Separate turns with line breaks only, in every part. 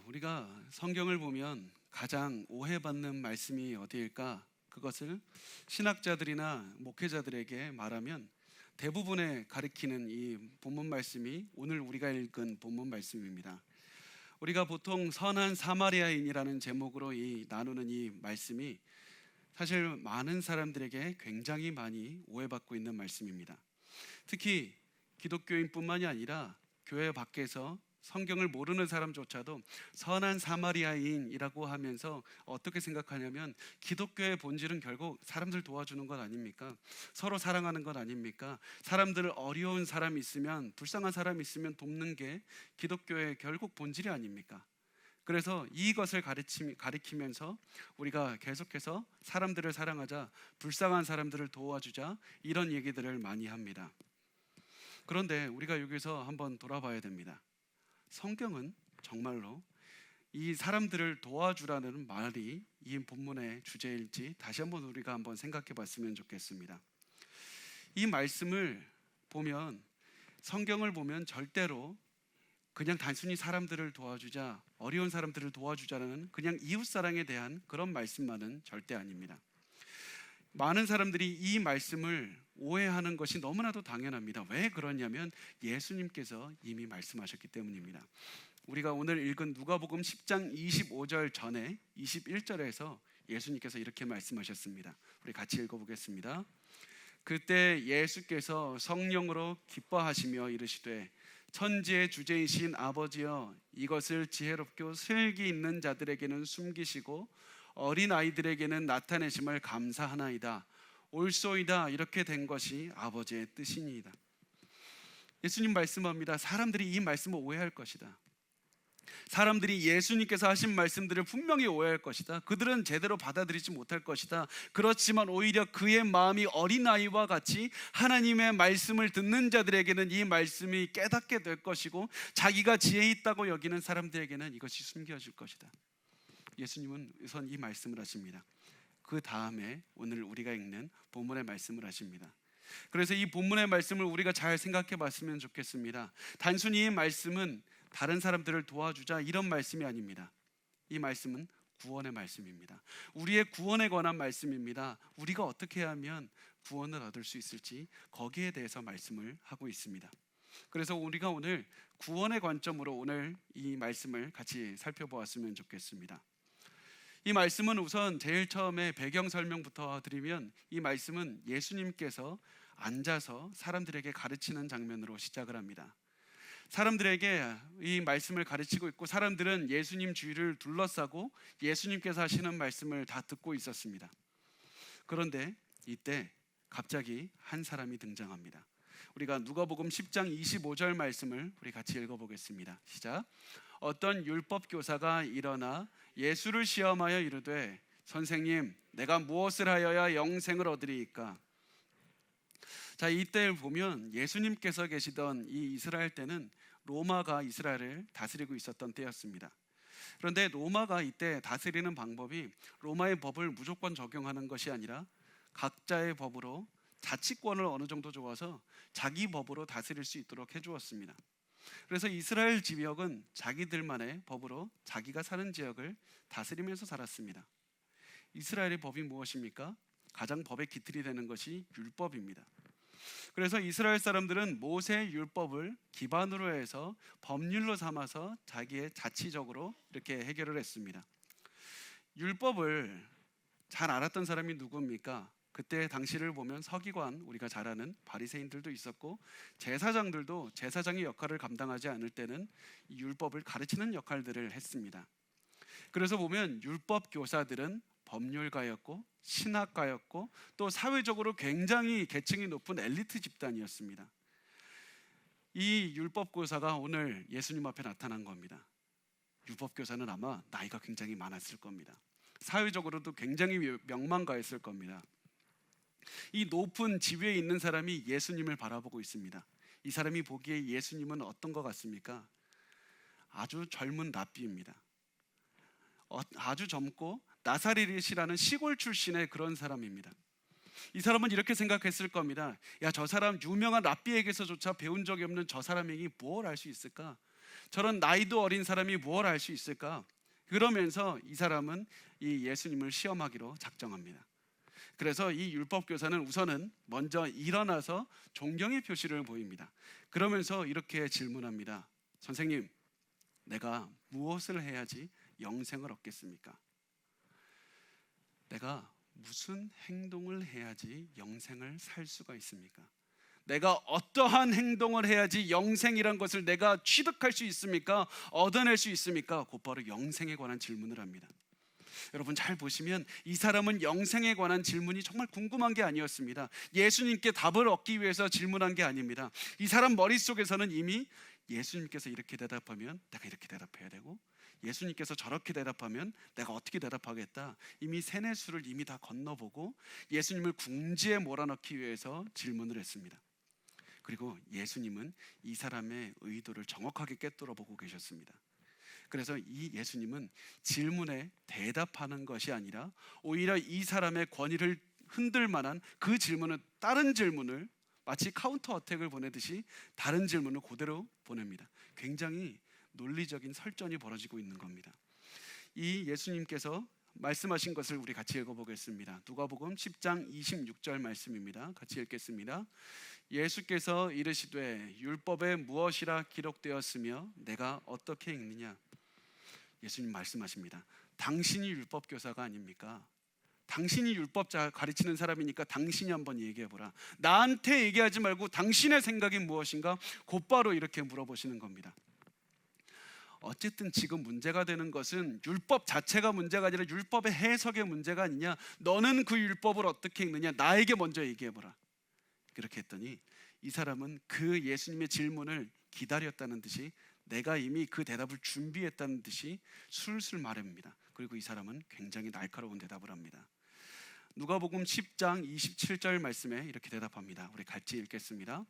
우리가 성경을 보면 가장 오해받는 말씀이 어디일까? 그것을 신학자들이나 목회자들에게 말하면 대부분의 가리키는 이 본문 말씀이 오늘 우리가 읽은 본문 말씀입니다. 우리가 보통 선한 사마리아인이라는 제목으로 나누는 이 말씀이 사실 많은 사람들에게 굉장히 많이 오해받고 있는 말씀입니다. 특히 기독교인뿐만이 아니라 교회 밖에서 성경을 모르는 사람조차도 선한 사마리아인이라고 하면서 어떻게 생각하냐면 기독교의 본질은 결국 사람들 도와주는 것 아닙니까? 서로 사랑하는 것 아닙니까? 사람들 어려운 사람 있으면, 불쌍한 사람 있으면 돕는 게 기독교의 결국 본질이 아닙니까? 그래서 이것을 가리키면서 우리가 계속해서 사람들을 사랑하자, 불쌍한 사람들을 도와주자, 이런 얘기들을 많이 합니다. 그런데 우리가 여기서 한번 돌아봐야 됩니다. 성경은 정말로 이 사람들을 도와주라는 말이 이 본문의 주제일지 다시 한번 우리가 한번 생각해 봤으면 좋겠습니다. 이 말씀을 보면, 성경을 보면 절대로 그냥 단순히 사람들을 도와주자, 어려운 사람들을 도와주자는 그냥 이웃사랑에 대한 그런 말씀만은 절대 아닙니다. 많은 사람들이 이 말씀을 오해하는 것이 너무나도 당연합니다. 왜 그러냐면 예수님께서 이미 말씀하셨기 때문입니다. 우리가 오늘 읽은 누가복음 10장 25절 전에 21절에서 예수님께서 이렇게 말씀하셨습니다. 우리 같이 읽어보겠습니다. 그때 예수께서 성령으로 기뻐하시며 이르시되 천지의 주제이신 아버지여, 이것을 지혜롭고 슬기 있는 자들에게는 숨기시고 어린 아이들에게는 나타내심을 감사하나이다. 옳소이다. 이렇게 된 것이 아버지의 뜻이니이다. 예수님 말씀합니다. 사람들이 이 말씀을 오해할 것이다. 사람들이 예수님께서 하신 말씀들을 분명히 오해할 것이다. 그들은 제대로 받아들이지 못할 것이다. 그렇지만 오히려 그의 마음이 어린아이와 같이 하나님의 말씀을 듣는 자들에게는 이 말씀이 깨닫게 될 것이고, 자기가 지혜 있다고 여기는 사람들에게는 이것이 숨겨질 것이다. 예수님은 우선 이 말씀을 하십니다. 그 다음에 오늘 우리가 읽는 본문의 말씀을 하십니다. 그래서 이 본문의 말씀을 우리가 잘 생각해 봤으면 좋겠습니다. 단순히 이 말씀은 다른 사람들을 도와주자 이런 말씀이 아닙니다. 이 말씀은 구원의 말씀입니다. 우리의 구원에 관한 말씀입니다. 우리가 어떻게 하면 구원을 얻을 수 있을지 거기에 대해서 말씀을 하고 있습니다. 그래서 우리가 오늘 구원의 관점으로 오늘 이 말씀을 같이 살펴보았으면 좋겠습니다. 이 말씀은 우선 제일 처음에 배경 설명부터 드리면, 이 말씀은 예수님께서 앉아서 사람들에게 가르치는 장면으로 시작을 합니다. 사람들에게 이 말씀을 가르치고 있고, 사람들은 예수님 주위를 둘러싸고 예수님께서 하시는 말씀을 다 듣고 있었습니다. 그런데 이때 갑자기 한 사람이 등장합니다. 우리가 누가복음 10장 25절 말씀을 우리 같이 읽어보겠습니다. 시작. 어떤 율법 교사가 일어나 예수를 시험하여 이르되 선생님, 내가 무엇을 하여야 영생을 얻으리이까? 자, 이때를 보면 예수님께서 계시던 이 이스라엘 때는 로마가 이스라엘을 다스리고 있었던 때였습니다. 그런데 로마가 이때 다스리는 방법이 로마의 법을 무조건 적용하는 것이 아니라 각자의 법으로 자치권을 어느 정도 줘서 자기 법으로 다스릴 수 있도록 해주었습니다. 그래서 이스라엘 지역은 자기들만의 법으로 자기가 사는 지역을 다스리면서 살았습니다. 이스라엘의 법이 무엇입니까? 가장 법의 기틀이 되는 것이 율법입니다. 그래서 이스라엘 사람들은 모세 율법을 기반으로 해서 법률로 삼아서 자기의 자치적으로 이렇게 해결을 했습니다. 율법을 잘 알았던 사람이 누굽니까? 그때 당시를 보면 서기관, 우리가 잘 아는 바리새인들도 있었고, 제사장들도 제사장의 역할을 감당하지 않을 때는 이 율법을 가르치는 역할들을 했습니다. 그래서 보면 율법 교사들은 법률가였고 신학가였고 또 사회적으로 굉장히 계층이 높은 엘리트 집단이었습니다. 이 율법 교사가 오늘 예수님 앞에 나타난 겁니다. 율법 교사는 아마 나이가 굉장히 많았을 겁니다. 사회적으로도 굉장히 명망가였을 겁니다. 이 높은 지위에 있는 사람이 예수님을 바라보고 있습니다. 이 사람이 보기에 예수님은 어떤 것 같습니까? 아주 젊은 랍비입니다. 아주 젊고 나사렛이라는 시골 출신의 그런 사람입니다. 이 사람은 이렇게 생각했을 겁니다. 야, 저 사람 유명한 랍비에게서조차 배운 적이 없는 저 사람에게 뭘 알 수 있을까? 저런 나이도 어린 사람이 무엇을 알 수 있을까? 그러면서 이 사람은 이 예수님을 시험하기로 작정합니다. 그래서 이 율법 교사는 우선은 먼저 일어나서 존경의 표시를 보입니다. 그러면서 이렇게 질문합니다. 선생님, 내가 무엇을 해야지 영생을 얻겠습니까? 내가 무슨 행동을 해야지 영생을 살 수가 있습니까? 내가 어떠한 행동을 해야지 영생이란 것을 내가 취득할 수 있습니까? 얻어낼 수 있습니까? 곧바로 영생에 관한 질문을 합니다. 여러분 잘 보시면 이 사람은 영생에 관한 질문이 정말 궁금한 게 아니었습니다. 예수님께 답을 얻기 위해서 질문한 게 아닙니다. 이 사람 머릿속에서는 이미 예수님께서 이렇게 대답하면 내가 이렇게 대답해야 되고, 예수님께서 저렇게 대답하면 내가 어떻게 대답하겠다, 이미 세뇌수를 이미 다 건너보고 예수님을 궁지에 몰아넣기 위해서 질문을 했습니다. 그리고 예수님은 이 사람의 의도를 정확하게 꿰뚫어 보고 계셨습니다. 그래서 이 예수님은 질문에 대답하는 것이 아니라 오히려 이 사람의 권위를 흔들 만한 그 질문은 다른 질문을, 마치 카운터 어택을 보내듯이 다른 질문을 그대로 보냅니다. 굉장히 논리적인 설전이 벌어지고 있는 겁니다. 이 예수님께서 말씀하신 것을 우리 같이 읽어보겠습니다. 누가복음 10장 26절 말씀입니다. 같이 읽겠습니다. 예수께서 이르시되 율법에 무엇이라 기록되었으며 내가 어떻게 읽느냐? 예수님 말씀하십니다. 당신이 율법 교사가 아닙니까? 당신이 율법 가르치는 사람이니까 당신이 한번 얘기해보라. 나한테 얘기하지 말고 당신의 생각이 무엇인가? 곧바로 이렇게 물어보시는 겁니다. 어쨌든 지금 문제가 되는 것은 율법 자체가 문제가 아니라 율법의 해석의 문제가 아니냐? 너는 그 율법을 어떻게 읽느냐? 나에게 먼저 얘기해보라. 그렇게 했더니 이 사람은 그 예수님의 질문을 기다렸다는 듯이, 내가 이미 그 대답을 준비했다는 듯이 술술 말합니다. 그리고 이 사람은 굉장히 날카로운 대답을 합니다. 누가복음 10장 27절 말씀에 이렇게 대답합니다. 우리 같이 읽겠습니다.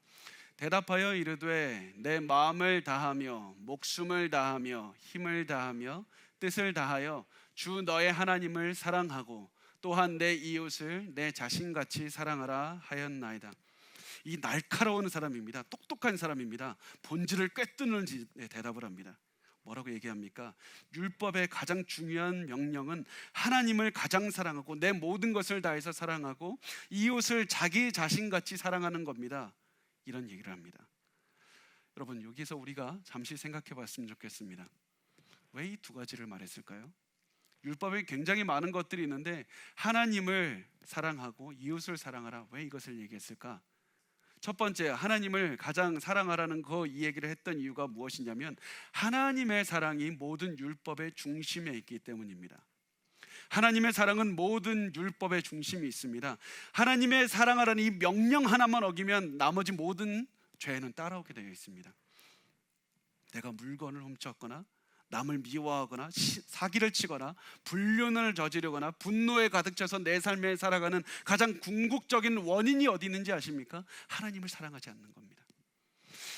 대답하여 이르되 내 마음을 다하며 목숨을 다하며 힘을 다하며 뜻을 다하여 주 너의 하나님을 사랑하고 또한 내 이웃을 내 자신같이 사랑하라 하였나이다. 이 날카로운 사람입니다. 똑똑한 사람입니다. 본질을 꿰뚫는 대답을 합니다. 뭐라고 얘기합니까? 율법의 가장 중요한 명령은 하나님을 가장 사랑하고 내 모든 것을 다해서 사랑하고 이웃을 자기 자신같이 사랑하는 겁니다. 이런 얘기를 합니다. 여러분 여기서 우리가 잠시 생각해 봤으면 좋겠습니다. 왜 이 두 가지를 말했을까요? 율법에 굉장히 많은 것들이 있는데 하나님을 사랑하고 이웃을 사랑하라, 왜 이것을 얘기했을까? 첫 번째, 하나님을 가장 사랑하라는 이 얘기를 했던 이유가 무엇이냐면 하나님의 사랑이 모든 율법의 중심에 있기 때문입니다. 하나님의 사랑은 모든 율법의 중심이 있습니다. 하나님의 사랑하라는 이 명령 하나만 어기면 나머지 모든 죄는 따라오게 되어 있습니다. 내가 물건을 훔쳤거나 남을 미워하거나 사기를 치거나 불륜을 저지르거나 분노에 가득 차서 내 삶에 살아가는 가장 궁극적인 원인이 어디 있는지 아십니까? 하나님을 사랑하지 않는 겁니다.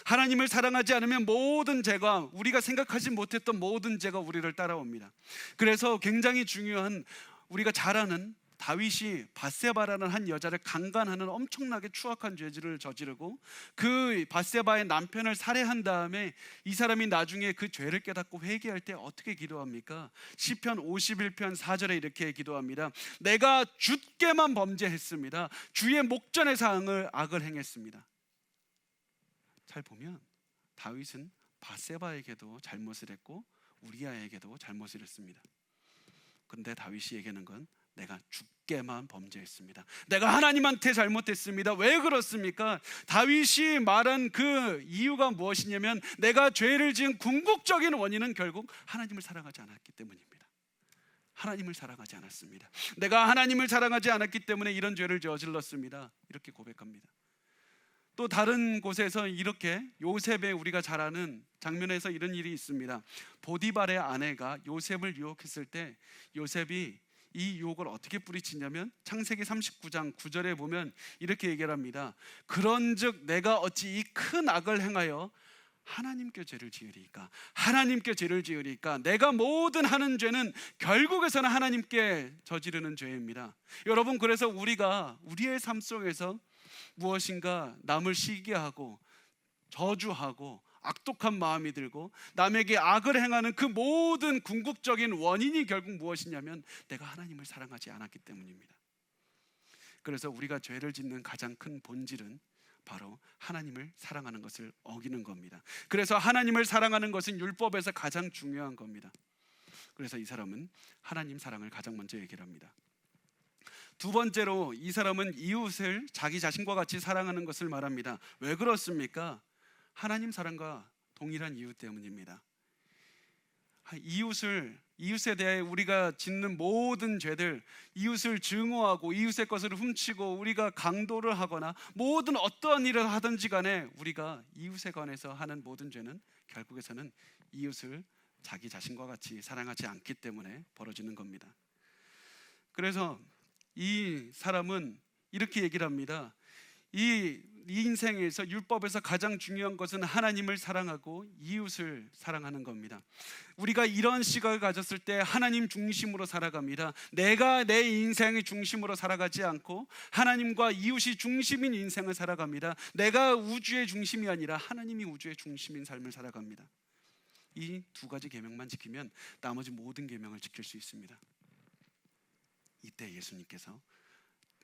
하나님을 사랑하지 않으면 모든 죄가, 우리가 생각하지 못했던 모든 죄가 우리를 따라옵니다. 그래서 굉장히 중요한, 우리가 잘 아는 다윗이 밧세바라는 한 여자를 강간하는 엄청나게 추악한 죄를 저지르고 그 밧세바의 남편을 살해한 다음에 이 사람이 나중에 그 죄를 깨닫고 회개할 때 어떻게 기도합니까? 시편 51편 4절에 이렇게 기도합니다. 내가 주께만 범죄했습니다. 주의 목전에서 악을 행했습니다. 잘 보면 다윗은 밧세바에게도 잘못을 했고 우리아에게도 잘못을 했습니다. 그런데 다윗이 얘기하는 건 내가 주께만 범죄했습니다. 내가 하나님한테 잘못했습니다. 왜 그렇습니까? 다윗이 말한 그 이유가 무엇이냐면 내가 죄를 지은 궁극적인 원인은 결국 하나님을 사랑하지 않았기 때문입니다. 하나님을 사랑하지 않았습니다. 내가 하나님을 사랑하지 않았기 때문에 이런 죄를 저질렀습니다. 이렇게 고백합니다. 또 다른 곳에서 이렇게 요셉의, 우리가 잘 아는 장면에서 이런 일이 있습니다. 보디발의 아내가 요셉을 유혹했을 때 요셉이 이 유혹을 어떻게 뿌리치냐면 창세기 39장 9절에 보면 이렇게 얘기를 합니다. 그런즉 내가 어찌 이 큰 악을 행하여 하나님께 죄를 지으리까? 하나님께 죄를 지으리까? 내가 모든 하는 죄는 결국에서는 하나님께 저지르는 죄입니다. 여러분, 그래서 우리가 우리의 삶 속에서 무엇인가 남을 시기하고 저주하고 악독한 마음이 들고 남에게 악을 행하는 그 모든 궁극적인 원인이 결국 무엇이냐면 내가 하나님을 사랑하지 않았기 때문입니다. 그래서 우리가 죄를 짓는 가장 큰 본질은 바로 하나님을 사랑하는 것을 어기는 겁니다. 그래서 하나님을 사랑하는 것은 율법에서 가장 중요한 겁니다. 그래서 이 사람은 하나님 사랑을 가장 먼저 얘기를 합니다. 두 번째로 이 사람은 이웃을 자기 자신과 같이 사랑하는 것을 말합니다. 왜 그렇습니까? 하나님 사랑과 동일한 이유 때문입니다. 이웃에 대해 우리가 짓는 모든 죄들, 이웃을 증오하고 이웃의 것을 훔치고 우리가 강도를 하거나 모든 어떠한 일을 하든지 간에 우리가 이웃에 관해서 하는 모든 죄는 결국에서는 이웃을 자기 자신과 같이 사랑하지 않기 때문에 벌어지는 겁니다. 그래서 이 사람은 이렇게 얘기를 합니다. 이 인생에서 율법에서 가장 중요한 것은 하나님을 사랑하고 이웃을 사랑하는 겁니다. 우리가 이런 시각을 가졌을 때 하나님 중심으로 살아갑니다. 내가 내 인생의 중심으로 살아가지 않고 하나님과 이웃이 중심인 인생을 살아갑니다. 내가 우주의 중심이 아니라 하나님이 우주의 중심인 삶을 살아갑니다. 이 두 가지 계명만 지키면 나머지 모든 계명을 지킬 수 있습니다. 이때 예수님께서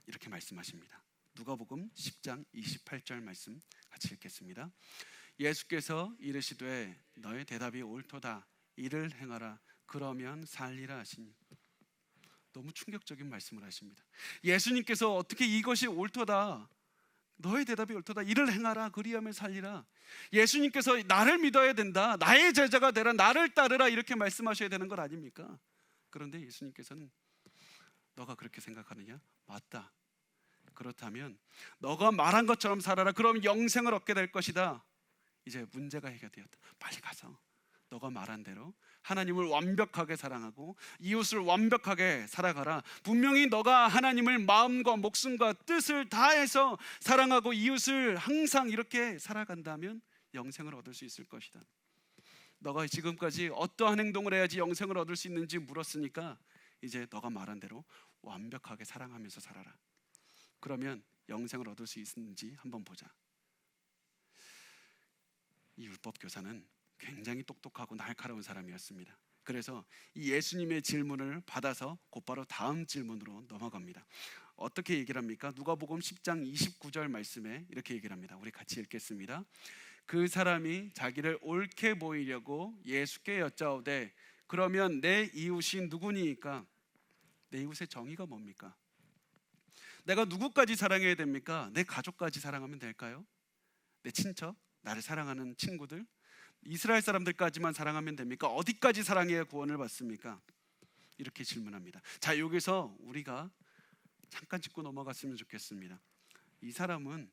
이렇게 말씀하십니다. 누가복음 10장 28절 말씀 같이 읽겠습니다. 예수께서 이르시되 너의 대답이 옳도다. 이를 행하라. 그러면 살리라 하시니. 너무 충격적인 말씀을 하십니다. 예수님께서 어떻게 이것이 옳도다, 너의 대답이 옳도다, 이를 행하라, 그리하면 살리라. 예수님께서 나를 믿어야 된다, 나의 제자가 되라, 나를 따르라, 이렇게 말씀하셔야 되는 것 아닙니까? 그런데 예수님께서는 너가 그렇게 생각하느냐? 맞다. 그렇다면 너가 말한 것처럼 살아라. 그럼 영생을 얻게 될 것이다. 이제 문제가 해결되었다. 빨리 가서 너가 말한 대로 하나님을 완벽하게 사랑하고 이웃을 완벽하게 살아가라. 분명히 너가 하나님을 마음과 목숨과 뜻을 다해서 사랑하고 이웃을 항상 이렇게 살아간다면 영생을 얻을 수 있을 것이다. 너가 지금까지 어떠한 행동을 해야지 영생을 얻을 수 있는지 물었으니까 이제 너가 말한 대로 완벽하게 사랑하면서 살아라. 그러면 영생을 얻을 수 있는지 한번 보자. 이 율법 교사는 굉장히 똑똑하고 날카로운 사람이었습니다. 그래서 이 예수님의 질문을 받아서 곧바로 다음 질문으로 넘어갑니다. 어떻게 얘기를 합니까? 누가복음 10장 29절 말씀에 이렇게 얘기를 합니다. 우리 같이 읽겠습니다. 그 사람이 자기를 옳게 보이려고 예수께 여짜오되 그러면 내 이웃이 누구니까? 내 이웃의 정의가 뭡니까? 내가 누구까지 사랑해야 됩니까? 내 가족까지 사랑하면 될까요? 내 친척, 나를 사랑하는 친구들, 이스라엘 사람들까지만 사랑하면 됩니까? 어디까지 사랑해야 구원을 받습니까? 이렇게 질문합니다. 자, 여기서 우리가 잠깐 짚고 넘어갔으면 좋겠습니다. 이 사람은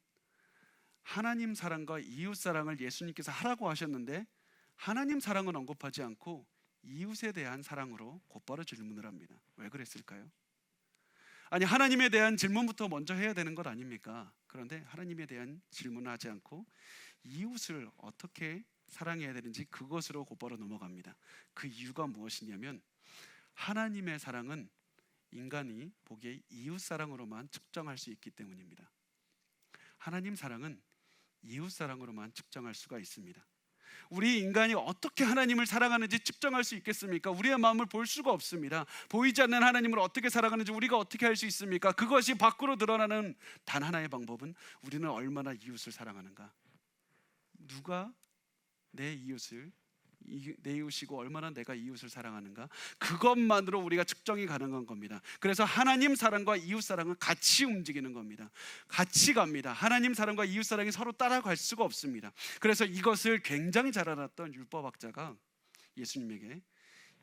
하나님 사랑과 이웃 사랑을 예수님께서 하라고 하셨는데 하나님 사랑은 언급하지 않고 이웃에 대한 사랑으로 곧바로 질문을 합니다. 왜 그랬을까요? 아니, 하나님에 대한 질문부터 먼저 해야 되는 것 아닙니까? 그런데 하나님에 대한 질문을 하지 않고 이웃을 어떻게 사랑해야 되는지 그것으로 곧바로 넘어갑니다. 그 이유가 무엇이냐면 하나님의 사랑은 인간이 보기에 이웃 사랑으로만 측정할 수 있기 때문입니다. 하나님 사랑은 이웃 사랑으로만 측정할 수가 있습니다. 우리 인간이 어떻게 하나님을 사랑하는지 측정할 수 있겠습니까? 우리의 마음을 볼 수가 없습니다. 보이지 않는 하나님을 어떻게 사랑하는지 우리가 어떻게 할 수 있습니까? 그것이 밖으로 드러나는 단 하나의 방법은 우리는 얼마나 이웃을 사랑하는가, 누가 내 이웃이고 얼마나 내가 이웃을 사랑하는가, 그것만으로 우리가 측정이 가능한 겁니다. 그래서 하나님 사랑과 이웃 사랑은 같이 움직이는 겁니다. 같이 갑니다. 하나님 사랑과 이웃 사랑이 서로 따라갈 수가 없습니다. 그래서 이것을 굉장히 잘 알았던 율법학자가 예수님에게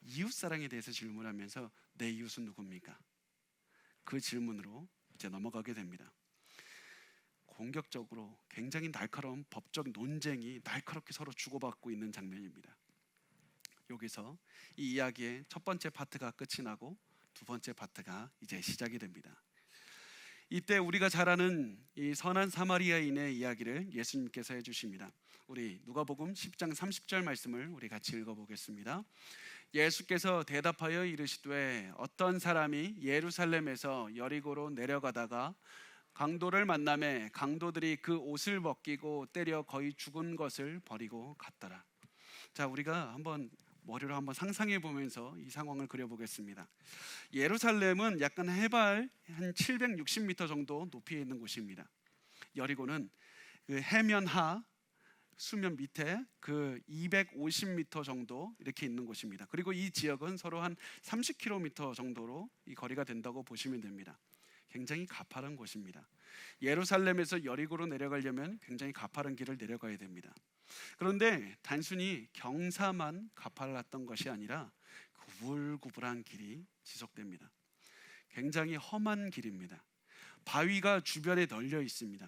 이웃 사랑에 대해서 질문하면서 내 이웃은 누굽니까? 그 질문으로 이제 넘어가게 됩니다. 공격적으로 굉장히 날카로운 법적 논쟁이 날카롭게 서로 주고받고 있는 장면입니다. 여기서 이 이야기의 첫 번째 파트가 끝이 나고 두 번째 파트가 이제 시작이 됩니다. 이때 우리가 잘 아는 이 선한 사마리아인의 이야기를 예수님께서 해주십니다. 우리 누가복음 10장 30절 말씀을 우리 같이 읽어보겠습니다. 예수께서 대답하여 이르시되 어떤 사람이 예루살렘에서 여리고로 내려가다가 강도를 만나매 강도들이 그 옷을 벗기고 때려 거의 죽은 것을 버리고 갔더라. 자, 우리가 머리로 한번 상상해 보면서 이 상황을 그려보겠습니다. 예루살렘은 약간 해발 한 760m 정도 높이에 있는 곳입니다. 여리고는 그 해면 하 수면 밑에 그 250m 정도 이렇게 있는 곳입니다. 그리고 이 지역은 서로 한 30km 정도로 이 거리가 된다고 보시면 됩니다. 굉장히 가파른 곳입니다. 예루살렘에서 여리고로 내려가려면 굉장히 가파른 길을 내려가야 됩니다. 그런데 단순히 경사만 가팔랐던 것이 아니라 구불구불한 길이 지속됩니다. 굉장히 험한 길입니다. 바위가 주변에 널려 있습니다.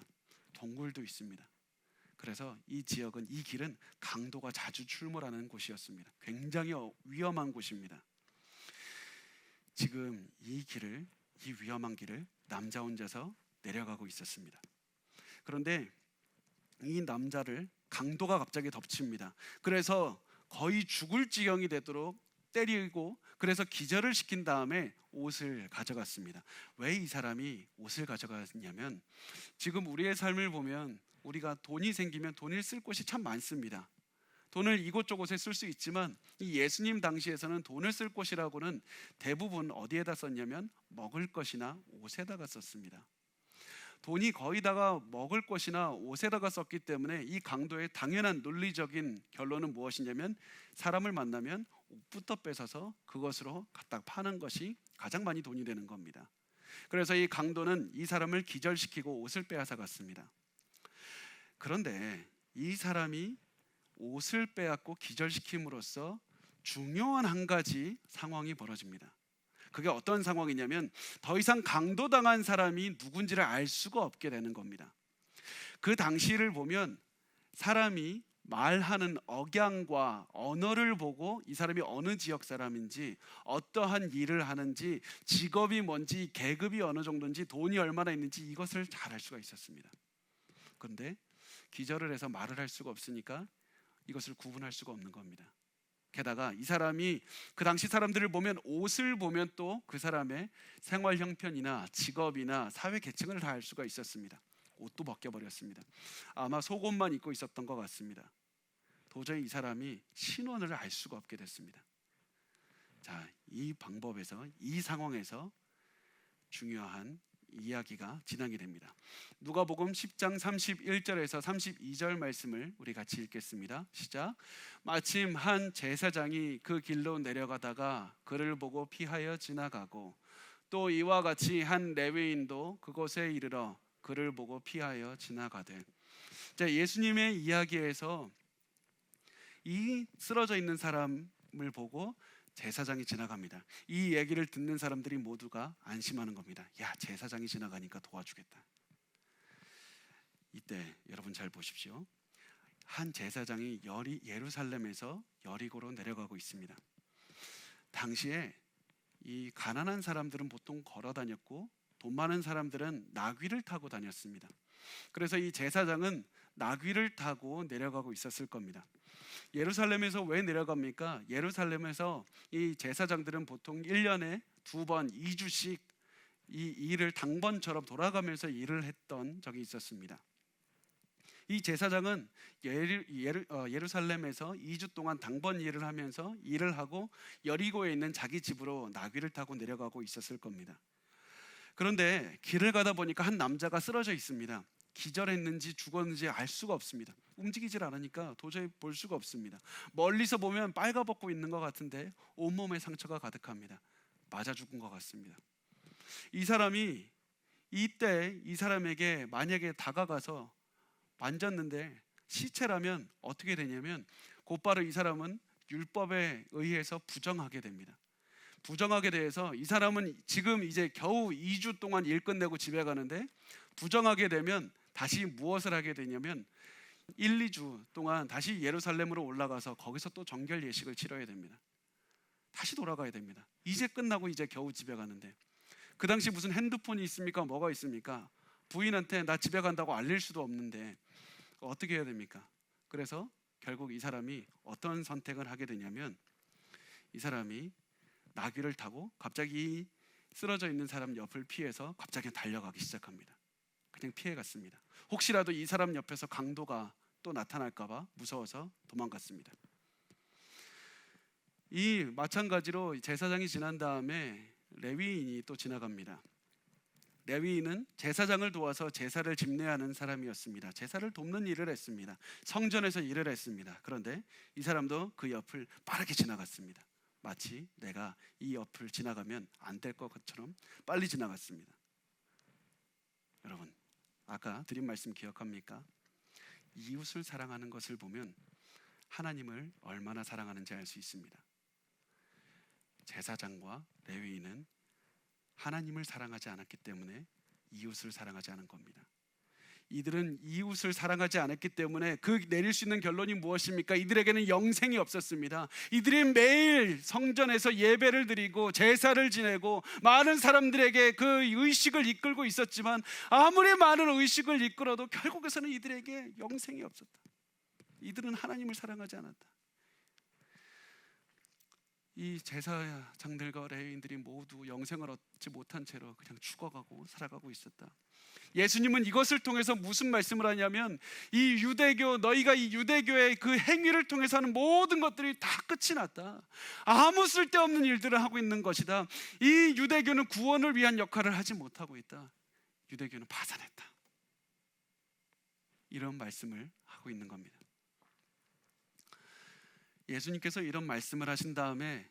동굴도 있습니다. 그래서 이 지역은, 이 길은 강도가 자주 출몰하는 곳이었습니다. 굉장히 위험한 곳입니다. 지금 이 위험한 길을 남자 혼자서 내려가고 있었습니다. 그런데 이 남자를 강도가 갑자기 덮칩니다. 그래서 거의 죽을 지경이 되도록 때리고, 그래서 기절을 시킨 다음에 옷을 가져갔습니다. 왜 이 사람이 옷을 가져갔냐면, 지금 우리의 삶을 보면 우리가 돈이 생기면 돈을 쓸 곳이 참 많습니다. 돈을 이곳저곳에 쓸 수 있지만 이 예수님 당시에서는 돈을 쓸 곳이라고는 대부분 어디에다 썼냐면 먹을 것이나 옷에다가 썼습니다. 돈이 거의 다가 먹을 것이나 옷에다가 썼기 때문에 이 강도의 당연한 논리적인 결론은 무엇이냐면, 사람을 만나면 옷부터 뺏어서 그것으로 갖다 파는 것이 가장 많이 돈이 되는 겁니다. 그래서 이 강도는 이 사람을 기절시키고 옷을 빼앗아 갔습니다. 그런데 이 사람이 옷을 빼앗고 기절시킴으로써 중요한 한 가지 상황이 벌어집니다. 그게 어떤 상황이냐면, 더 이상 강도당한 사람이 누군지를 알 수가 없게 되는 겁니다. 그 당시를 보면 사람이 말하는 억양과 언어를 보고 이 사람이 어느 지역 사람인지, 어떠한 일을 하는지, 직업이 뭔지, 계급이 어느 정도인지, 돈이 얼마나 있는지 이것을 잘 알 수가 있었습니다. 그런데 기절을 해서 말을 할 수가 없으니까 이것을 구분할 수가 없는 겁니다. 게다가 이 사람이 그 당시 사람들을 보면, 옷을 보면 또 그 사람의 생활 형편이나 직업이나 사회 계층을 다 알 수가 있었습니다. 옷도 벗겨버렸습니다. 아마 속옷만 입고 있었던 것 같습니다. 도저히 이 사람이 신원을 알 수가 없게 됐습니다. 자, 이 방법에서, 이 상황에서 중요한 이야기가 진행이 됩니다. 누가복음 10장 31절에서 32절 말씀을 우리 같이 읽겠습니다. 시작. 마침 한 제사장이 그 길로 내려가다가 그를 보고 피하여 지나가고, 또 이와 같이 한 레위인도 그곳에 이르러 그를 보고 피하여 지나가되. 자, 예수님의 이야기에서 이 쓰러져 있는 사람을 보고 제사장이 지나갑니다. 이 얘기를 듣는 사람들이 모두가 안심하는 겁니다. 야, 제사장이 지나가니까 도와주겠다. 이때 여러분 잘 보십시오. 한 제사장이 예루살렘에서 여리고로 내려가고 있습니다. 당시에 이 가난한 사람들은 보통 걸어 다녔고, 돈 많은 사람들은 나귀를 타고 다녔습니다. 그래서 이 제사장은 나귀를 타고 내려가고 있었을 겁니다. 예루살렘에서 왜 내려갑니까? 예루살렘에서 이 제사장들은 보통 1년에 2번, 2주씩 이 일을 당번처럼 돌아가면서 일을 했던 적이 있었습니다. 이 제사장은 예루살렘에서 2주 동안 당번 일을 하면서 일을 하고 여리고에 있는 자기 집으로 나귀를 타고 내려가고 있었을 겁니다. 그런데 길을 가다 보니까 한 남자가 쓰러져 있습니다. 기절했는지 죽었는지 알 수가 없습니다. 움직이질 않으니까 도저히 볼 수가 없습니다. 멀리서 보면 빨가벗고 있는 것 같은데 온몸에 상처가 가득합니다. 맞아 죽은 것 같습니다. 이 사람이 이때 이 사람에게 만약에 다가가서 만졌는데 시체라면 어떻게 되냐면, 곧바로 이 사람은 율법에 의해서 부정하게 됩니다. 부정하게 돼서 이 사람은 지금 이제 겨우 2주 동안 일 끝내고 집에 가는데, 부정하게 되면 다시 무엇을 하게 되냐면 1, 2주 동안 다시 예루살렘으로 올라가서 거기서 또 정결 예식을 치러야 됩니다. 다시 돌아가야 됩니다. 이제 끝나고 이제 겨우 집에 가는데, 그 당시 무슨 핸드폰이 있습니까? 뭐가 있습니까? 부인한테 나 집에 간다고 알릴 수도 없는데 어떻게 해야 됩니까? 그래서 결국 이 사람이 어떤 선택을 하게 되냐면, 이 사람이 나귀를 타고 갑자기 쓰러져 있는 사람 옆을 피해서 갑자기 달려가기 시작합니다. 그냥 피해갔습니다. 혹시라도 이 사람 옆에서 강도가 또 나타날까 봐 무서워서 도망갔습니다. 이 마찬가지로 제사장이 지난 다음에 레위인이 또 지나갑니다. 레위인은 제사장을 도와서 제사를 집례하는 사람이었습니다. 제사를 돕는 일을 했습니다. 성전에서 일을 했습니다. 그런데 이 사람도 그 옆을 빠르게 지나갔습니다. 마치 내가 이 옆을 지나가면 안 될 것처럼 빨리 지나갔습니다. 여러분, 아까 드린 말씀 기억합니까? 이웃을 사랑하는 것을 보면 하나님을 얼마나 사랑하는지 알 수 있습니다. 제사장과 레위인은 하나님을 사랑하지 않았기 때문에 이웃을 사랑하지 않은 겁니다. 이들은 이웃을 사랑하지 않았기 때문에 그 내릴 수 있는 결론이 무엇입니까? 이들에게는 영생이 없었습니다. 이들이 매일 성전에서 예배를 드리고 제사를 지내고 많은 사람들에게 그 의식을 이끌고 있었지만 아무리 많은 의식을 이끌어도 결국에서는 이들에게 영생이 없었다. 이들은 하나님을 사랑하지 않았다. 이 제사장들과 레위인들이 모두 영생을 얻지 못한 채로 그냥 죽어가고 살아가고 있었다. 예수님은 이것을 통해서 무슨 말씀을 하냐면 이 유대교, 너희가 이 유대교의 그 행위를 통해서 하는 모든 것들이 다 끝이 났다. 아무 쓸데없는 일들을 하고 있는 것이다. 이 유대교는 구원을 위한 역할을 하지 못하고 있다. 유대교는 파산했다. 이런 말씀을 하고 있는 겁니다. 예수님께서 이런 말씀을 하신 다음에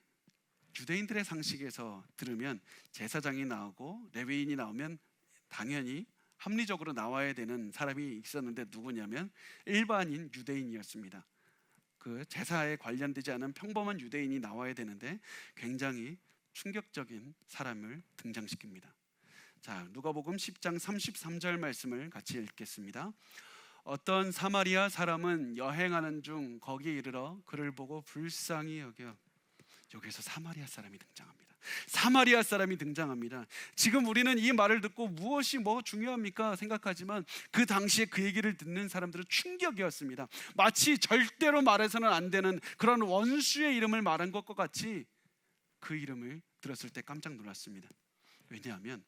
유대인들의 상식에서 들으면 제사장이 나오고 레위인이 나오면 당연히 합리적으로 나와야 되는 사람이 있었는데 누구냐면 일반인 유대인이었습니다. 그 제사에 관련되지 않은 평범한 유대인이 나와야 되는데 굉장히 충격적인 사람을 등장시킵니다. 자, 누가복음 10장 33절 말씀을 같이 읽겠습니다. 어떤 사마리아 사람은 여행하는 중 거기에 이르러 그를 보고 불쌍히 여겨. 여기서 사마리아 사람이 등장합니다. 사마리아 사람이 등장합니다. 지금 우리는 이 말을 듣고 무엇이 중요합니까 생각하지만 그 당시에 그 얘기를 듣는 사람들은 충격이었습니다. 마치 절대로 말해서는 안 되는 그런 원수의 이름을 말한 것과 같이 그 이름을 들었을 때 깜짝 놀랐습니다. 왜냐하면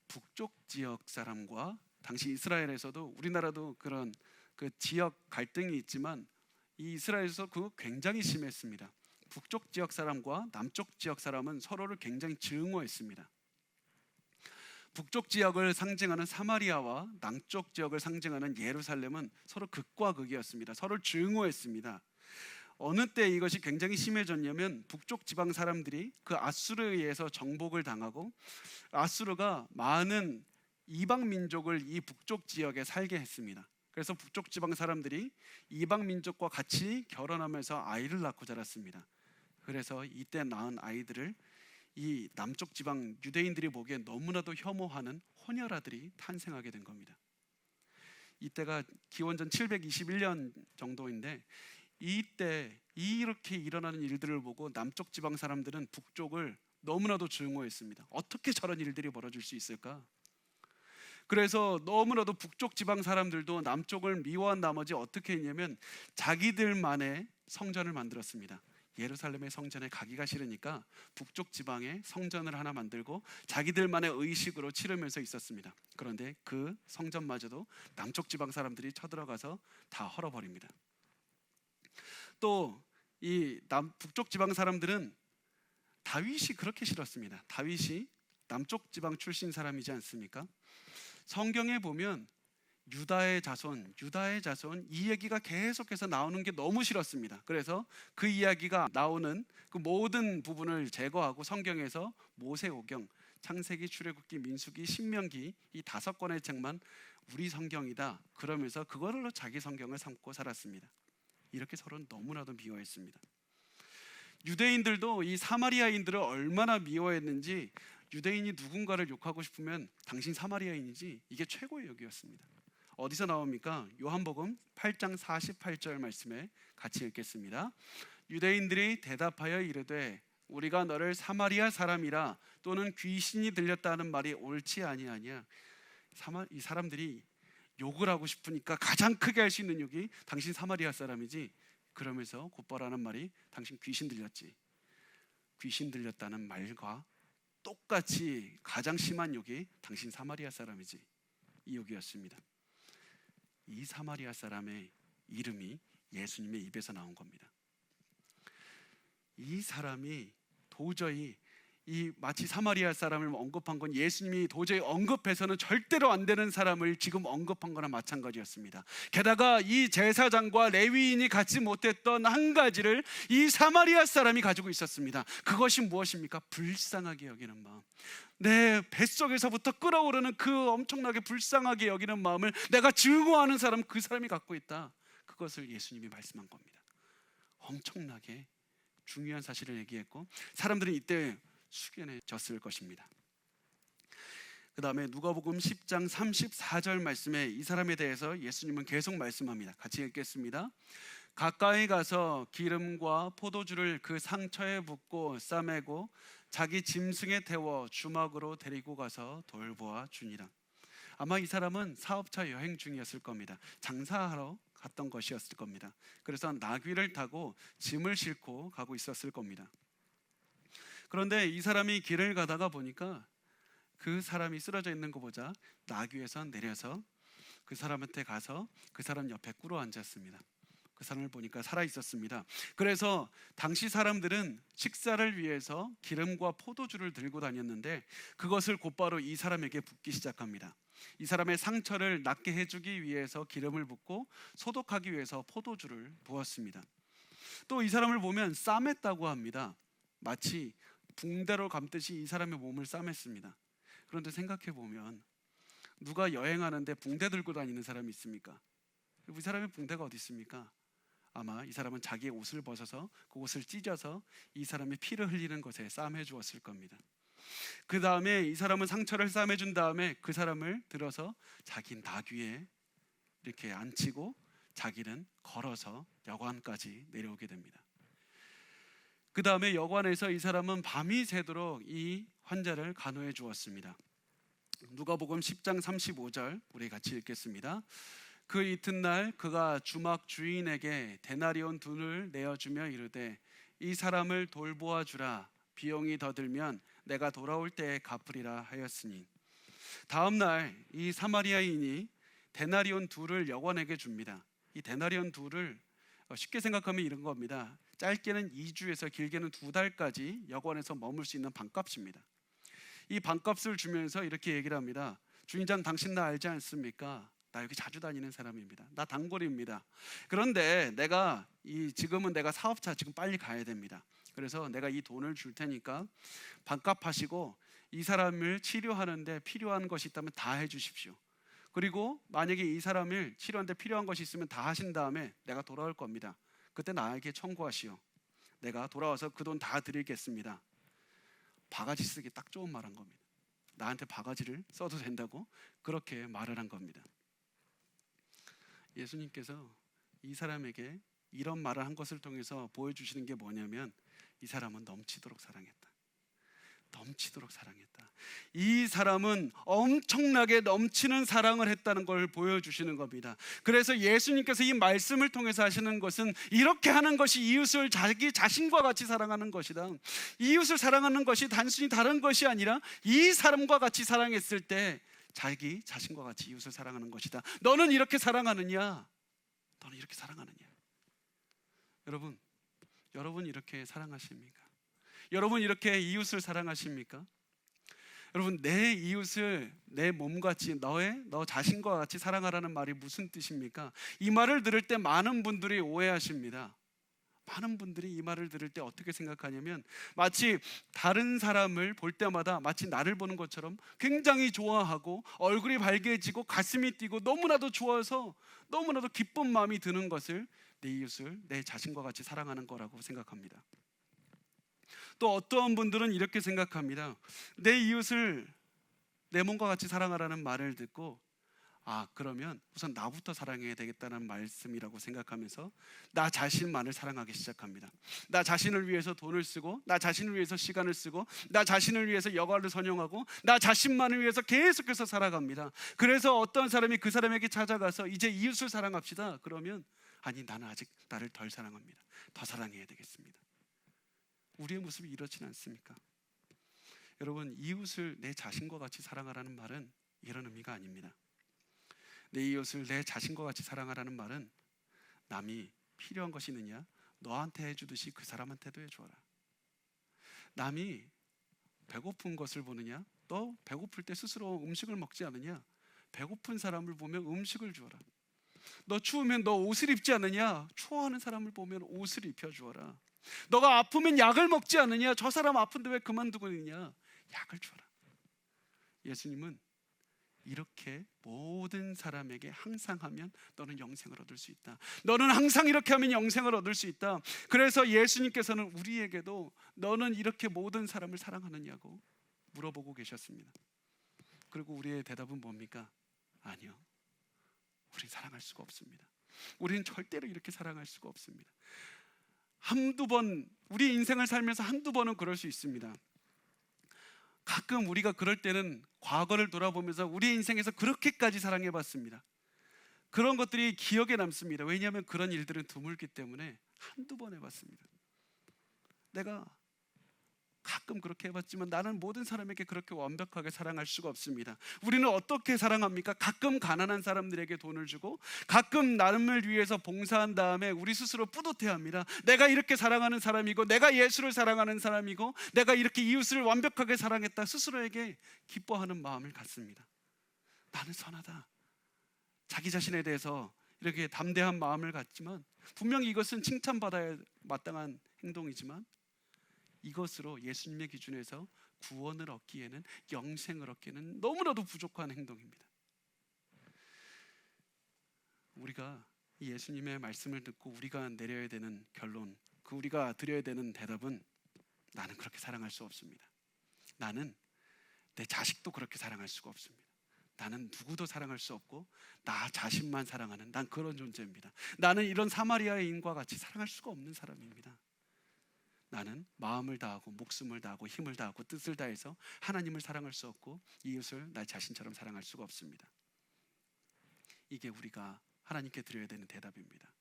북쪽 지역 사람과 당시 이스라엘에서도 우리나라도 그런 그 지역 갈등이 있지만 이 이스라엘에서 그거 굉장히 심했습니다. 북쪽 지역 사람과 남쪽 지역 사람은 서로를 굉장히 증오했습니다. 북쪽 지역을 상징하는 사마리아와 남쪽 지역을 상징하는 예루살렘은 서로 극과 극이었습니다. 서로를 증오했습니다. 어느 때 이것이 굉장히 심해졌냐면 북쪽 지방 사람들이 그 아수르에 의해서 정복을 당하고 아수르가 많은 이방 민족을 이 북쪽 지역에 살게 했습니다. 그래서 북쪽 지방 사람들이 이방 민족과 같이 결혼하면서 아이를 낳고 자랐습니다. 그래서 이때 낳은 아이들을 이 남쪽 지방 유대인들이 보기에 너무나도 혐오하는 혼혈아들이 탄생하게 된 겁니다. 이때가 기원전 721년 정도인데 이때 이렇게 일어나는 일들을 보고 남쪽 지방 사람들은 북쪽을 너무나도 증오했습니다. 어떻게 저런 일들이 벌어질 수 있을까? 그래서 너무나도 북쪽 지방 사람들도 남쪽을 미워한 나머지 어떻게 했냐면 자기들만의 성전을 만들었습니다. 예루살렘의 성전에 가기가 싫으니까 북쪽 지방에 성전을 하나 만들고 자기들만의 의식으로 치르면서 있었습니다. 그런데 그 성전마저도 남쪽 지방 사람들이 쳐들어가서 다 헐어버립니다. 또 이 북쪽 지방 사람들은 다윗이 그렇게 싫었습니다. 다윗이 남쪽 지방 출신 사람이지 않습니까? 성경에 보면 유다의 자손 이 얘기가 계속해서 나오는 게 너무 싫었습니다. 그래서 그 이야기가 나오는 그 모든 부분을 제거하고 성경에서 모세오경, 창세기, 출애굽기, 민수기, 신명기 이 5권의 책만 우리 성경이다 그러면서 그걸로 자기 성경을 삼고 살았습니다. 이렇게 서로는 너무나도 미워했습니다. 유대인들도 이 사마리아인들을 얼마나 미워했는지 유대인이 누군가를 욕하고 싶으면 당신 사마리아인이지 이게 최고의 욕이었습니다. 어디서 나옵니까? 요한복음 8장 48절 말씀에 같이 읽겠습니다. 유대인들이 대답하여 이르되 우리가 너를 사마리아 사람이라 또는 귀신이 들렸다는 말이 옳지 아니하냐. 이 사람들이 욕을 하고 싶으니까 가장 크게 할 수 있는 욕이 당신 사마리아 사람이지. 그러면서 곧바로 하는 말이 당신 귀신 들렸지. 귀신 들렸다는 말과 똑같이 가장 심한 욕이 당신 사마리아 사람이지. 이유였습니다. 이 사마리아 사람의 이름이 예수님의 입에서 나온 겁니다. 이 사람이 도저히 마치 사마리아 사람을 언급한 건 예수님이 도저히 언급해서는 절대로 안 되는 사람을 지금 언급한 거나 마찬가지였습니다. 게다가 이 제사장과 레위인이 갖지 못했던 한 가지를 이 사마리아 사람이 가지고 있었습니다. 그것이 무엇입니까? 불쌍하게 여기는 마음. 내 뱃속에서부터 끓어오르는 그 엄청나게 불쌍하게 여기는 마음을 내가 증오하는 사람, 그 사람이 갖고 있다. 그것을 예수님이 말씀한 겁니다. 엄청나게 중요한 사실을 얘기했고, 사람들은 이때 숙연해졌을 것입니다. 그 다음에 누가복음 10장 34절 말씀에 이 사람에 대해서 예수님은 계속 말씀합니다. 같이 읽겠습니다. 가까이 가서 기름과 포도주를 그 상처에 붓고 싸매고 자기 짐승에 태워 주막으로 데리고 가서 돌보아 주니라. 아마 이 사람은 사업차 여행 중이었을 겁니다. 장사하러 갔던 것이었을 겁니다. 그래서 나귀를 타고 짐을 싣고 가고 있었을 겁니다. 그런데 이 사람이 길을 가다가 보니까 그 사람이 쓰러져 있는 거 보자 나귀에서 내려서 그 사람한테 가서 그 사람 옆에 꿇어 앉았습니다. 그 사람을 보니까 살아 있었습니다. 그래서 당시 사람들은 식사를 위해서 기름과 포도주를 들고 다녔는데 그것을 곧바로 이 사람에게 붓기 시작합니다. 이 사람의 상처를 낫게 해주기 위해서 기름을 붓고 소독하기 위해서 포도주를 부었습니다. 또 이 사람을 보면 싸맸다고 합니다. 마치 붕대로 감듯이 이 사람의 몸을 싸맸습니다. 그런데 생각해 보면 누가 여행하는데 붕대 들고 다니는 사람이 있습니까? 이 사람의 붕대가 어디 있습니까? 아마 이 사람은 자기의 옷을 벗어서 그 옷을 찢어서 이 사람의 피를 흘리는 것에 싸매 주었을 겁니다. 그 다음에 이 사람은 상처를 싸매 준 다음에 그 사람을 들어서 자기 나귀에 이렇게 앉히고 자기는 걸어서 여관까지 내려오게 됩니다. 그 다음에 여관에서 이 사람은 밤이 새도록 이 환자를 간호해 주었습니다. 누가복음 10장 35절 우리 같이 읽겠습니다. 그 이튿날 그가 주막 주인에게 데나리온 둘을 내어주며 이르되 이 사람을 돌보아 주라. 비용이 더 들면 내가 돌아올 때에 갚으리라 하였으니, 다음 날 이 사마리아인이 데나리온 둘을 여관에게 줍니다. 이 데나리온 둘을 쉽게 생각하면 이런 겁니다. 짧게는 2주에서 길게는 2달까지 여관에서 머물 수 있는 방값입니다. 이 방값을 주면서 이렇게 얘기를 합니다. 주인장, 당신 나 알지 않습니까? 나 여기 자주 다니는 사람입니다. 나 단골입니다. 그런데 지금은 내가 사업차 지금 빨리 가야 됩니다. 그래서 내가 이 돈을 줄 테니까 반값 하시고 이 사람을 치료하는데 필요한 것이 있다면 다 해주십시오. 그리고 만약에 이 사람을 치료하는데 필요한 것이 있으면 다 하신 다음에 내가 돌아올 겁니다. 그때 나에게 청구하시오. 내가 돌아와서 그 돈 다 드리겠습니다. 바가지 쓰기 딱 좋은 말 한 겁니다. 나한테 바가지를 써도 된다고 그렇게 말을 한 겁니다. 예수님께서 이 사람에게 이런 말을 한 것을 통해서 보여주시는 게 뭐냐면 이 사람은 넘치도록 사랑했다. 넘치도록 사랑했다. 이 사람은 엄청나게 넘치는 사랑을 했다는 걸 보여주시는 겁니다. 그래서 예수님께서 이 말씀을 통해서 하시는 것은 이렇게 하는 것이 이웃을 자기 자신과 같이 사랑하는 것이다. 이웃을 사랑하는 것이 단순히 다른 것이 아니라 이 사람과 같이 사랑했을 때 자기 자신과 같이 이웃을 사랑하는 것이다. 너는 이렇게 사랑하느냐? 너는 이렇게 사랑하느냐? 여러분 이렇게 사랑하십니까? 여러분 이렇게 이웃을 사랑하십니까? 여러분, 내 이웃을 내 몸같이 너 자신과 같이 사랑하라는 말이 무슨 뜻입니까? 이 말을 들을 때 많은 분들이 오해하십니다. 많은 분들이 이 말을 들을 때 어떻게 생각하냐면 마치 다른 사람을 볼 때마다 마치 나를 보는 것처럼 굉장히 좋아하고 얼굴이 밝아지고 가슴이 뛰고 너무나도 좋아서 너무나도 기쁜 마음이 드는 것을 내 이웃을 내 자신과 같이 사랑하는 거라고 생각합니다. 또 어떠한 분들은 이렇게 생각합니다. 내 이웃을 내 몸과 같이 사랑하라는 말을 듣고 그러면 우선 나부터 사랑해야 되겠다는 말씀이라고 생각하면서 나 자신만을 사랑하기 시작합니다. 나 자신을 위해서 돈을 쓰고 나 자신을 위해서 시간을 쓰고 나 자신을 위해서 여가를 선용하고 나 자신만을 위해서 계속해서 살아갑니다. 그래서 어떤 사람이 그 사람에게 찾아가서 이제 이웃을 사랑합시다. 그러면 아니, 나는 아직 나를 덜 사랑합니다. 더 사랑해야 되겠습니다. 우리의 모습이 이렇지는 않습니까? 여러분, 이웃을 내 자신과 같이 사랑하라는 말은 이런 의미가 아닙니다. 내 이웃을 내 자신과 같이 사랑하라는 말은 남이 필요한 것이 있느냐 너한테 해주듯이 그 사람한테도 해주어라. 남이 배고픈 것을 보느냐 너 배고플 때 스스로 음식을 먹지 않느냐 배고픈 사람을 보면 음식을 주어라. 너 추우면 너 옷을 입지 않느냐 추워하는 사람을 보면 옷을 입혀주어라. 너가 아프면 약을 먹지 않느냐 저 사람 아픈데 왜 그만두고 있느냐 약을 주어라. 예수님은 이렇게 모든 사람에게 항상 하면 너는 영생을 얻을 수 있다. 너는 항상 이렇게 하면 영생을 얻을 수 있다. 그래서 예수님께서는 우리에게도 너는 이렇게 모든 사람을 사랑하느냐고 물어보고 계셨습니다. 그리고 우리의 대답은 뭡니까? 아니요, 우린 사랑할 수가 없습니다. 우리는 절대로 이렇게 사랑할 수가 없습니다. 한두 번 우리 인생을 살면서 한두 번은 그럴 수 있습니다. 가끔 우리가 그럴 때는 과거를 돌아보면서 우리 인생에서 그렇게까지 사랑해봤습니다. 그런 것들이 기억에 남습니다. 왜냐하면 그런 일들은 드물기 때문에 한두 번 해봤습니다. 내가 가끔 그렇게 해봤지만 나는 모든 사람에게 그렇게 완벽하게 사랑할 수가 없습니다. 우리는 어떻게 사랑합니까? 가끔 가난한 사람들에게 돈을 주고 가끔 남을 위해서 봉사한 다음에 우리 스스로 뿌듯해합니다. 내가 이렇게 사랑하는 사람이고 내가 예수를 사랑하는 사람이고 내가 이렇게 이웃을 완벽하게 사랑했다 스스로에게 기뻐하는 마음을 갖습니다. 나는 선하다. 자기 자신에 대해서 이렇게 담대한 마음을 갖지만 분명히 이것은 칭찬받아야 마땅한 행동이지만 이것으로 예수님의 기준에서 구원을 얻기에는 영생을 얻기에는 너무나도 부족한 행동입니다. 우리가 이 예수님의 말씀을 듣고 우리가 내려야 되는 결론, 그 우리가 드려야 되는 대답은 나는 그렇게 사랑할 수 없습니다. 나는 내 자식도 그렇게 사랑할 수가 없습니다. 나는 누구도 사랑할 수 없고 나 자신만 사랑하는 난 그런 존재입니다. 나는 이런 사마리아인과 같이 사랑할 수가 없는 사람입니다. 나는 마음을 다하고 목숨을 다하고 힘을 다하고 뜻을 다해서 하나님을 사랑할 수 없고 이웃을 나 자신처럼 사랑할 수가 없습니다. 이게 우리가 하나님께 드려야 되는 대답입니다.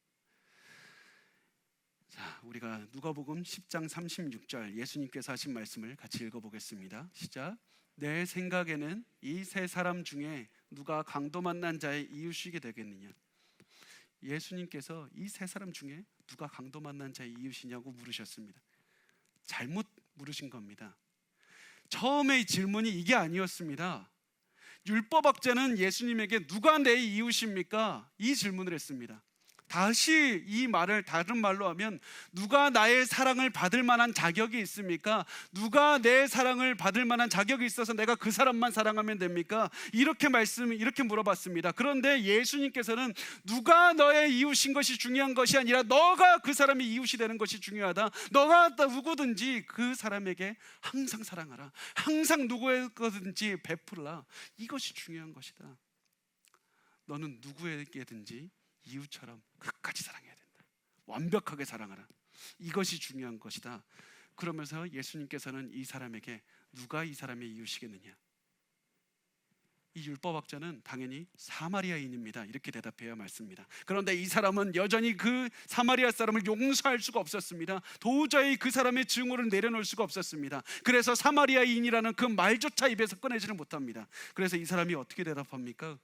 자, 우리가 누가복음 10장 36절 예수님께서 하신 말씀을 같이 읽어보겠습니다. 시작. 내 생각에는 이 세 사람 중에 누가 강도 만난 자의 이웃이게 되겠느냐. 예수님께서 이 세 사람 중에 누가 강도 만난 자의 이웃이냐고 물으셨습니다. 잘못 물으신 겁니다. 처음의 질문이 이게 아니었습니다. 율법학자는 예수님에게 누가 내 이웃입니까? 이 질문을 했습니다. 다시 이 말을 다른 말로 하면 누가 나의 사랑을 받을 만한 자격이 있습니까? 누가 내 사랑을 받을 만한 자격이 있어서 내가 그 사람만 사랑하면 됩니까? 이렇게 물어봤습니다. 그런데 예수님께서는 누가 너의 이웃인 것이 중요한 것이 아니라 너가 그 사람의 이웃이 되는 것이 중요하다. 너가 누구든지 그 사람에게 항상 사랑하라. 항상 누구에게든지 베풀라. 이것이 중요한 것이다. 너는 누구에게든지 이웃처럼 끝까지 사랑해야 된다. 완벽하게 사랑하라. 이것이 중요한 것이다. 그러면서 예수님께서는 이 사람에게 누가 이 사람의 이웃이겠느냐? 이 율법학자는 당연히 사마리아인입니다. 이렇게 대답해야 맞습니다. 그런데 이 사람은 여전히 그 사마리아 사람을 용서할 수가 없었습니다. 도저히 그 사람의 증오를 내려놓을 수가 없었습니다. 그래서 사마리아인이라는 그 말조차 입에서 꺼내지를 못합니다. 그래서 이 사람이 어떻게 대답합니까?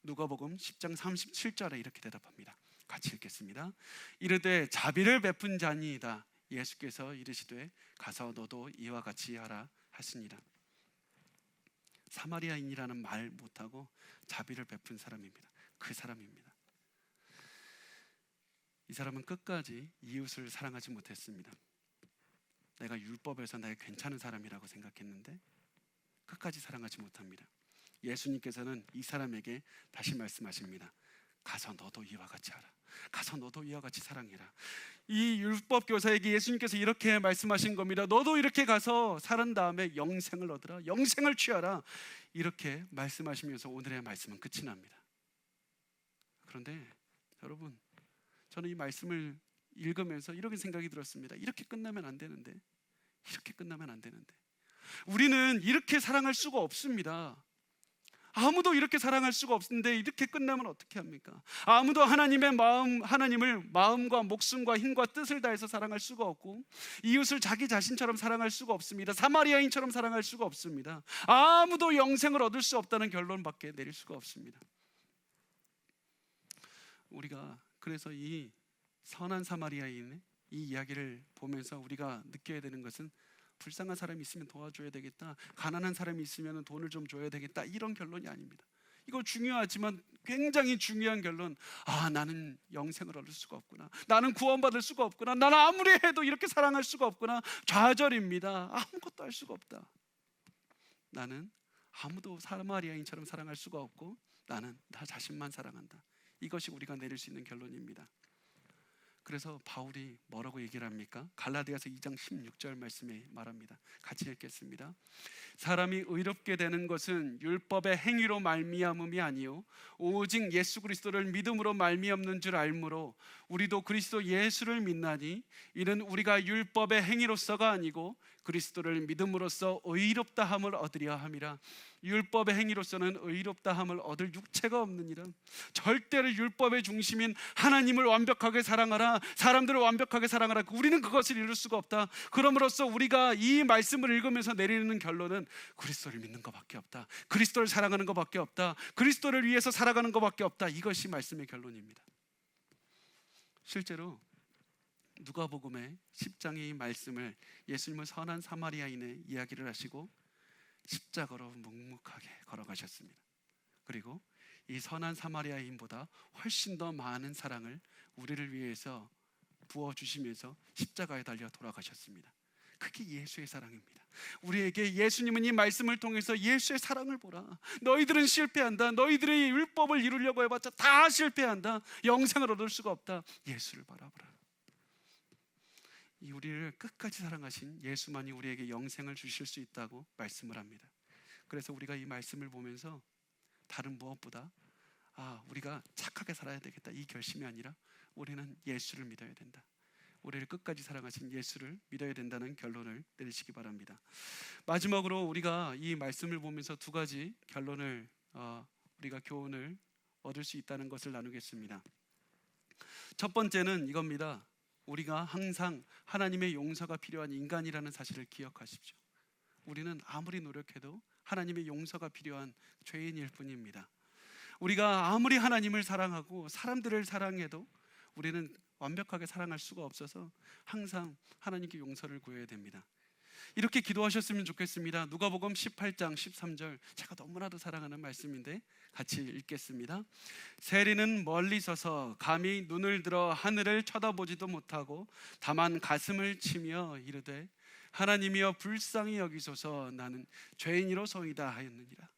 누가복음 10장 37절에 이렇게 대답합니다. 같이 읽겠습니다. 이르되 자비를 베푼 자니이다. 예수께서 이르시되 가서 너도 이와 같이 하라 하시니라. 사마리아인이라는 말 못하고 자비를 베푼 사람입니다. 그 사람입니다. 이 사람은 끝까지 이웃을 사랑하지 못했습니다. 내가 율법에서 나의 괜찮은 사람이라고 생각했는데 끝까지 사랑하지 못합니다. 예수님께서는 이 사람에게 다시 말씀하십니다. 가서 너도 이와 같이 하라. 가서 너도 이와 같이 사랑해라. 이 율법 교사에게 예수님께서 이렇게 말씀하신 겁니다. 너도 이렇게 가서 살은 다음에 영생을 얻으라. 영생을 취하라. 이렇게 말씀하시면서 오늘의 말씀은 끝이 납니다. 그런데 여러분, 저는 이 말씀을 읽으면서 이렇게 생각이 들었습니다. 이렇게 끝나면 안 되는데, 이렇게 끝나면 안 되는데, 우리는 이렇게 사랑할 수가 없습니다. 아무도 이렇게 사랑할 수가 없는데 이렇게 끝나면 어떻게 합니까? 아무도 하나님을 마음과 목숨과 힘과 뜻을 다해서 사랑할 수가 없고 이웃을 자기 자신처럼 사랑할 수가 없습니다. 사마리아인처럼 사랑할 수가 없습니다. 아무도 영생을 얻을 수 없다는 결론밖에 내릴 수가 없습니다. 우리가 그래서 이 선한 사마리아인의 이 이야기를 보면서 우리가 느껴야 되는 것은 불쌍한 사람이 있으면 도와줘야 되겠다, 가난한 사람이 있으면 돈을 좀 줘야 되겠다, 이런 결론이 아닙니다. 이거 중요하지만 굉장히 중요한 결론, 나는 영생을 얻을 수가 없구나, 나는 구원받을 수가 없구나, 나는 아무리 해도 이렇게 사랑할 수가 없구나, 좌절입니다. 아무것도 할 수가 없다. 나는 아무도 사마리아인처럼 사랑할 수가 없고 나는 나 자신만 사랑한다. 이것이 우리가 내릴 수 있는 결론입니다. 그래서 바울이 뭐라고 얘기를 합니까? 갈라디아서 2장 16절 말씀에 말합니다. 같이 읽겠습니다. 사람이 의롭게 되는 것은 율법의 행위로 말미암음이 아니요 오직 예수 그리스도를 믿음으로 말미암는 줄 알므로 우리도 그리스도 예수를 믿나니 이는 우리가 율법의 행위로서가 아니고 그리스도를 믿음으로써 의롭다함을 얻으려 함이라. 율법의 행위로서는 의롭다함을 얻을 육체가 없느니라. 절대로 율법의 중심인 하나님을 완벽하게 사랑하라, 사람들을 완벽하게 사랑하라, 우리는 그것을 이룰 수가 없다. 그럼으로써 우리가 이 말씀을 읽으면서 내리는 결론은 그리스도를 믿는 것밖에 없다, 그리스도를 사랑하는 것밖에 없다, 그리스도를 위해서 살아가는 것밖에 없다. 이것이 말씀의 결론입니다. 실제로 누가복음의 10장의 이 말씀을 예수님은 선한 사마리아인의 이야기를 하시고 십자가로 묵묵하게 걸어가셨습니다. 그리고 이 선한 사마리아인보다 훨씬 더 많은 사랑을 우리를 위해서 부어주시면서 십자가에 달려 돌아가셨습니다. 그게 예수의 사랑입니다. 우리에게 예수님은 이 말씀을 통해서 예수의 사랑을 보라, 너희들은 실패한다, 너희들의 율법을 이루려고 해봤자 다 실패한다, 영생을 얻을 수가 없다, 예수를 바라보라. 이 우리를 끝까지 사랑하신 예수만이 우리에게 영생을 주실 수 있다고 말씀을 합니다. 그래서 우리가 이 말씀을 보면서 다른 무엇보다 우리가 착하게 살아야 되겠다, 이 결심이 아니라 우리는 예수를 믿어야 된다, 우리를 끝까지 사랑하신 예수를 믿어야 된다는 결론을 내리시기 바랍니다. 마지막으로 우리가 이 말씀을 보면서 두 가지 결론을 우리가 교훈을 얻을 수 있다는 것을 나누겠습니다. 첫 번째는 이겁니다. 우리가 항상 하나님의 용서가 필요한 인간이라는 사실을 기억하십시오. 우리는 아무리 노력해도 하나님의 용서가 필요한 죄인일 뿐입니다. 우리가 아무리 하나님을 사랑하고 사람들을 사랑해도 우리는 완벽하게 사랑할 수가 없어서 항상 하나님께 용서를 구해야 됩니다. 이렇게 기도하셨으면 좋겠습니다. 누가복음 18장 13절, 제가 너무나도 사랑하는 말씀인데 같이 읽겠습니다. 세리는 멀리 서서 감히 눈을 들어 하늘을 쳐다보지도 못하고 다만 가슴을 치며 이르되 하나님이여 불쌍히 여기소서, 나는 죄인이로소이다 하였느니라.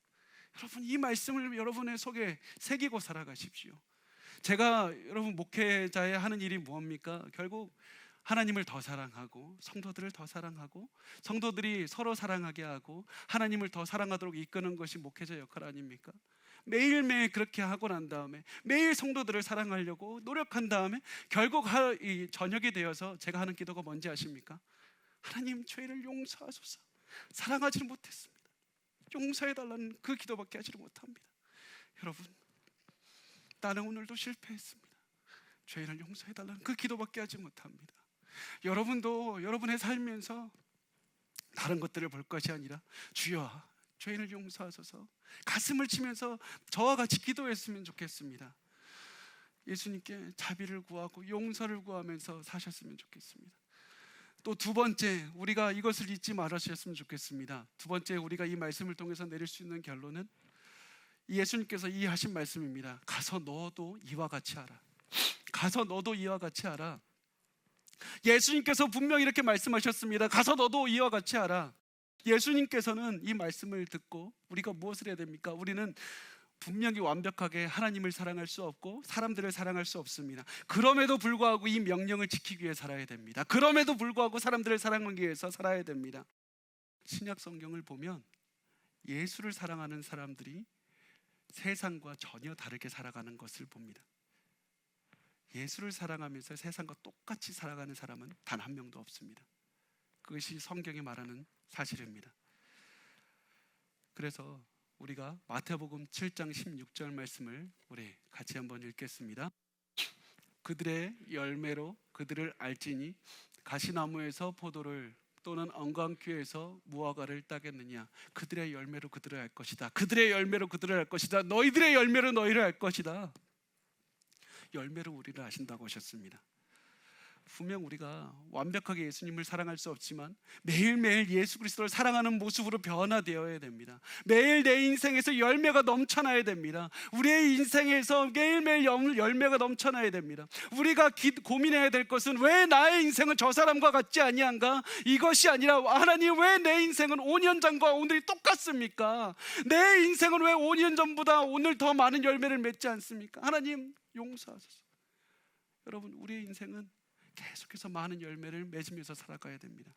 여러분, 이 말씀을 여러분의 속에 새기고 살아가십시오. 제가 여러분 목회자의 하는 일이 무엇입니까? 결국 하나님을 더 사랑하고 성도들을 더 사랑하고 성도들이 서로 사랑하게 하고 하나님을 더 사랑하도록 이끄는 것이 목회자 역할 아닙니까? 매일매일 그렇게 하고 난 다음에 매일 성도들을 사랑하려고 노력한 다음에 결국 이 저녁이 되어서 제가 하는 기도가 뭔지 아십니까? 하나님, 죄를 용서하소서. 사랑하지를 못했습니다. 용서해달라는 그 기도밖에 하지를 못합니다. 여러분, 나는 오늘도 실패했습니다. 죄를 용서해달라는 그 기도밖에 하지 못합니다. 여러분도 여러분의 살면서 다른 것들을 볼 것이 아니라 주여 죄인을 용서하소서, 가슴을 치면서 저와 같이 기도했으면 좋겠습니다. 예수님께 자비를 구하고 용서를 구하면서 사셨으면 좋겠습니다. 또 두 번째, 우리가 이것을 잊지 말으셨으면 좋겠습니다. 두 번째, 우리가 이 말씀을 통해서 내릴 수 있는 결론은 예수님께서 이 하신 말씀입니다. 가서 너도 이와 같이 하라. 가서 너도 이와 같이 하라. 예수님께서 분명히 이렇게 말씀하셨습니다. 가서 너도 이와 같이 하라. 예수님께서는 이 말씀을 듣고 우리가 무엇을 해야 됩니까? 우리는 분명히 완벽하게 하나님을 사랑할 수 없고 사람들을 사랑할 수 없습니다. 그럼에도 불구하고 이 명령을 지키기 위해 살아야 됩니다. 그럼에도 불구하고 사람들을 사랑하기 위해서 살아야 됩니다. 신약 성경을 보면 예수를 사랑하는 사람들이 세상과 전혀 다르게 살아가는 것을 봅니다. 예수를 사랑하면서 세상과 똑같이 살아가는 사람은 단 한 명도 없습니다. 그것이 성경이 말하는 사실입니다. 그래서 우리가 마태복음 7장 16절 말씀을 우리 같이 한번 읽겠습니다. 그들의 열매로 그들을 알지니 가시나무에서 포도를 또는 엉겅퀴에서 무화과를 따겠느냐. 그들의 열매로 그들을 알 것이다. 그들의 열매로 그들을 알 것이다. 너희들의 열매로 너희를 알 것이다. 열매로 우리를 아신다고 하셨습니다. 분명 우리가 완벽하게 예수님을 사랑할 수 없지만 매일매일 예수 그리스도를 사랑하는 모습으로 변화되어야 됩니다. 매일 내 인생에서 열매가 넘쳐나야 됩니다. 우리의 인생에서 매일매일 열매가 넘쳐나야 됩니다. 우리가 고민해야 될 것은 왜 나의 인생은 저 사람과 같지 아니한가? 이것이 아니라 하나님, 왜 내 인생은 5년 전과 오늘이 똑같습니까? 내 인생은 왜 5년 전보다 오늘 더 많은 열매를 맺지 않습니까? 하나님 용서하소서. 여러분, 우리의 인생은 계속해서 많은 열매를 맺으면서 살아가야 됩니다.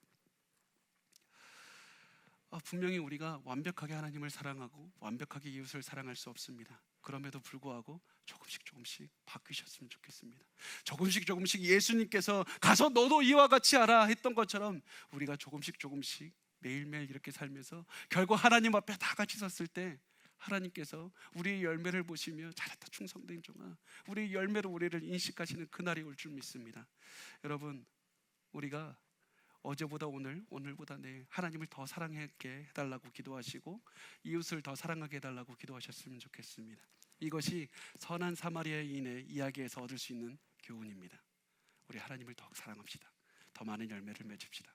분명히 우리가 완벽하게 하나님을 사랑하고 완벽하게 이웃을 사랑할 수 없습니다. 그럼에도 불구하고 조금씩 바뀌셨으면 좋겠습니다. 조금씩 예수님께서 가서 너도 이와 같이 하라 했던 것처럼 우리가 조금씩 매일매일 이렇게 살면서 결국 하나님 앞에 다 같이 섰을 때 하나님께서 우리의 열매를 보시며 잘했다 충성된 종아, 우리의 열매로 우리를 인식하시는 그날이 올 줄 믿습니다. 여러분, 우리가 어제보다 오늘보다 내일 하나님을 더 사랑하게 해달라고 기도하시고 이웃을 더 사랑하게 해달라고 기도하셨으면 좋겠습니다. 이것이 선한 사마리아인의 이야기에서 얻을 수 있는 교훈입니다. 우리 하나님을 더 사랑합시다. 더 많은 열매를 맺읍시다.